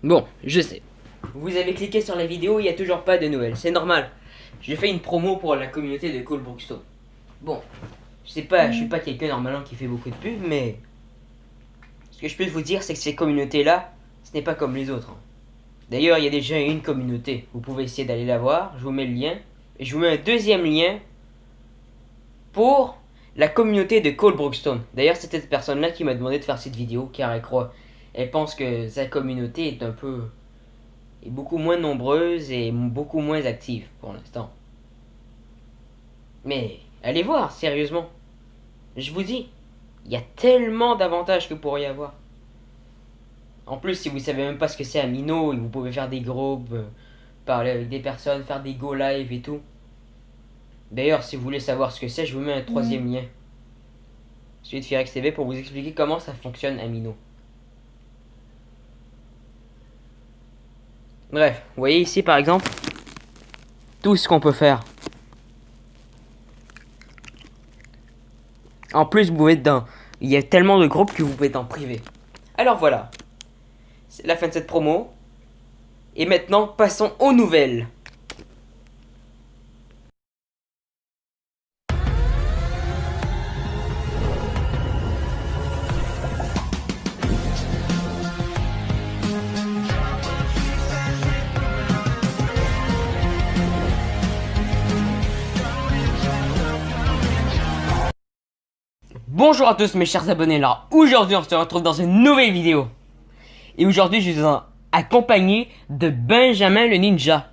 Bon, je sais. Vous avez cliqué sur la vidéo, il n'y a toujours pas de nouvelles. C'est normal. J'ai fait une promo pour la communauté de Cole Brookstone. Bon, je suis pas quelqu'un normalement qui fait beaucoup de pubs, mais ce que je peux vous dire, c'est que ces communautés-là, ce n'est pas comme les autres, hein. D'ailleurs, il y a déjà une communauté. Vous pouvez essayer d'aller la voir. Je vous mets le lien. Et je vous mets un deuxième lien pour la communauté de Cole Brookstone. D'ailleurs, c'est cette personne-là qui m'a demandé de faire cette vidéo, car elle pense que sa communauté est beaucoup moins nombreuse et beaucoup moins active pour l'instant. Mais allez voir, sérieusement. Je vous dis, il y a tellement d'avantages que vous pourriez avoir. En plus, si vous savez même pas ce que c'est Amino, vous pouvez faire des groupes, parler avec des personnes, faire des go live et tout. D'ailleurs, si vous voulez savoir ce que c'est, je vous mets un troisième lien. Celui de Firex TV pour vous expliquer comment ça fonctionne Amino. Bref, vous voyez ici par exemple, tout ce qu'on peut faire. En plus, vous pouvez être dans... Il y a tellement de groupes que vous pouvez être en privé. Alors voilà, c'est la fin de cette promo. Et maintenant, passons aux nouvelles. Bonjour à tous mes chers abonnés là. Aujourd'hui, on se retrouve dans une nouvelle vidéo. Et aujourd'hui, je suis accompagné de Benjamin le Ninja.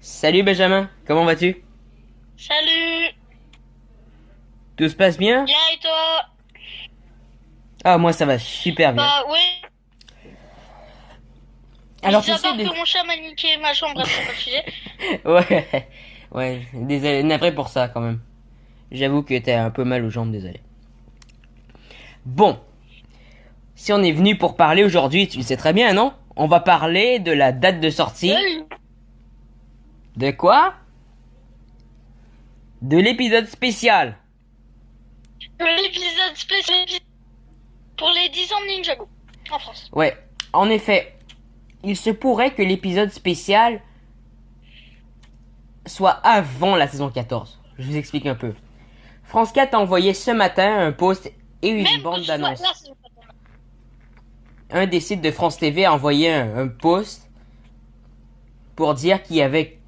Salut Benjamin, comment vas-tu? Salut! Tout se passe bien? Bien et toi? Ah, moi ça va super bien. Bah oui. Alors Mis tu à sais... part que mon chat m'a niqué ma chambre, bref, c'est pas le sujet. Ouais, ouais, désolé, navré pour ça quand même. J'avoue que t'as un peu mal aux jambes, désolé. Bon, si on est venu pour parler aujourd'hui, tu le sais très bien, non? On va parler de la date de sortie. Oui. De quoi? De l'épisode spécial. L'épisode spécial pour les 10 ans de Ninjago en France. Ouais, en effet, il se pourrait que l'épisode spécial soit avant la saison 14. Je vous explique un peu. France 4 a envoyé ce matin un post et une Même bande que ce soit d'annonces. là, c'est pas mal. Un des sites de France TV a envoyé un post pour dire qu'il y avait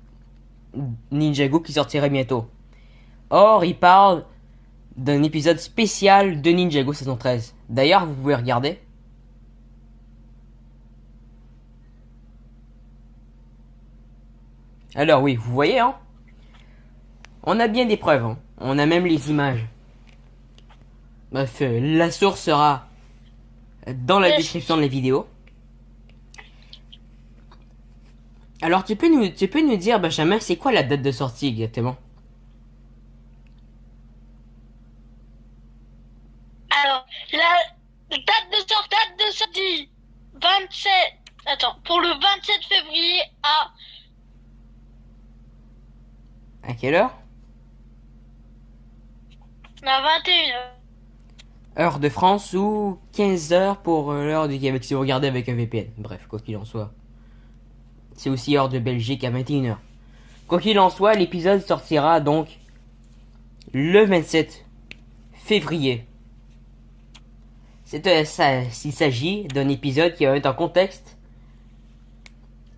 Ninjago qui sortirait bientôt. Or, il parle d'un épisode spécial de Ninjago saison 13. D'ailleurs, vous pouvez regarder. Alors oui, vous voyez, hein? On a bien des preuves, hein. On a même les images. Bref, la source sera dans la description de la vidéo. Alors, tu peux nous dire, Benjamin, c'est quoi la date de sortie exactement? Alors, la date de sortie 27. Attends, pour le 27 février À quelle heure? à 21h. Heure de France ou 15 heures pour l'heure du Québec si vous regardez avec un VPN. Bref, quoi qu'il en soit. C'est aussi heure de Belgique à 21h. Quoi qu'il en soit, l'épisode sortira donc le 27 février. Il s'agit d'un épisode qui va mettre en contexte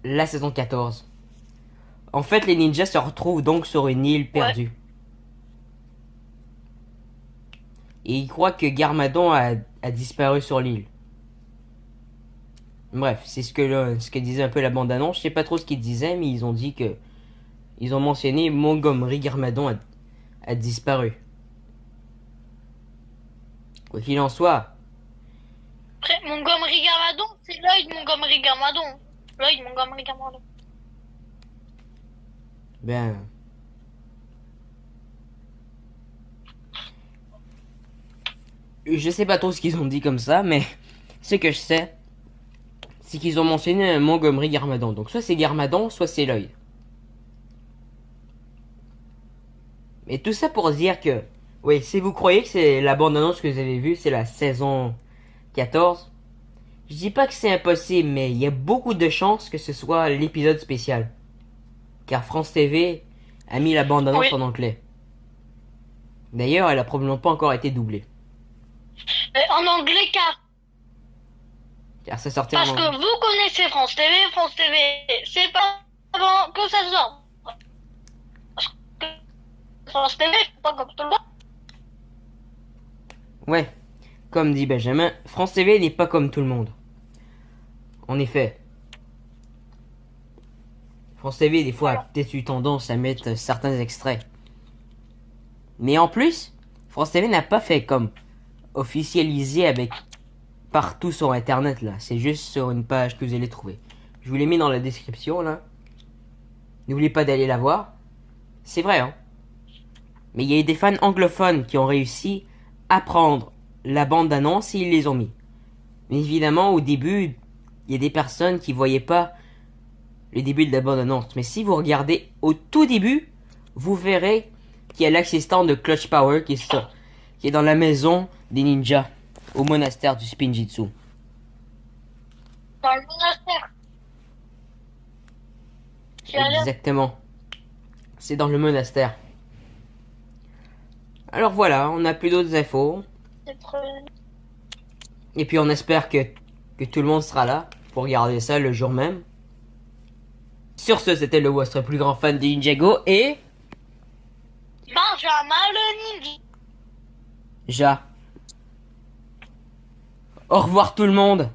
la saison 14. En fait, les ninjas se retrouvent donc sur une île perdue. Et ils croient que Garmadon a disparu sur l'île. Bref, c'est ce que disait un peu la bande-annonce. Je sais pas trop ce qu'ils disaient, mais ils ont dit que... Ils ont mentionné Montgomery Garmadon a disparu. Quoi qu'il en soit. Après, Montgomery Garmadon, c'est Lloyd Montgomery Garmadon. Lloyd Montgomery Garmadon. Ben... Je sais pas trop ce qu'ils ont dit comme ça, mais... Ce que je sais, c'est qu'ils ont mentionné un Montgomery Garmadon. Donc soit c'est Garmadon, soit c'est Lloyd. Mais tout ça pour dire que... Oui, si vous croyez que c'est la bande-annonce que vous avez vue, c'est la saison 14. Je dis pas que c'est impossible, mais il y a beaucoup de chances que ce soit l'épisode spécial. Car France TV a mis la bande-annonce Oui. en anglais. D'ailleurs, elle a probablement pas encore été doublée. En anglais, Car ça sortira parce en que vous connaissez France TV. France TV, c'est pas avant que ça sort. France TV, c'est pas comme tout le monde. Ouais, comme dit Benjamin, France TV n'est pas comme tout le monde. En effet, France TV des fois a peut-être eu tendance à mettre certains extraits. Mais en plus, France TV n'a pas fait comme officialisé avec partout sur internet là. C'est juste sur une page que vous allez trouver. Je vous l'ai mis dans la description là. N'oubliez pas d'aller la voir. C'est vrai hein. Mais il y a eu des fans anglophones qui ont réussi à prendre la bande d'annonce et ils les ont mis. Mais évidemment au début, il y a des personnes qui voyaient pas le début de la bande annonce. Mais si vous regardez au tout début, vous verrez qu'il y a l'assistant de Clutch Power qui est dans la maison des ninjas au monastère du Spinjitzu. Dans le monastère. Tu as l'air Exactement. C'est dans le monastère. Alors voilà, on n'a plus d'autres infos. d'être. Et puis on espère que tout le monde sera là pour regarder ça le jour même. Sur ce, c'était le votre plus grand fan de Ninjago et Benjamin le ninja. Ja. Au revoir tout le monde.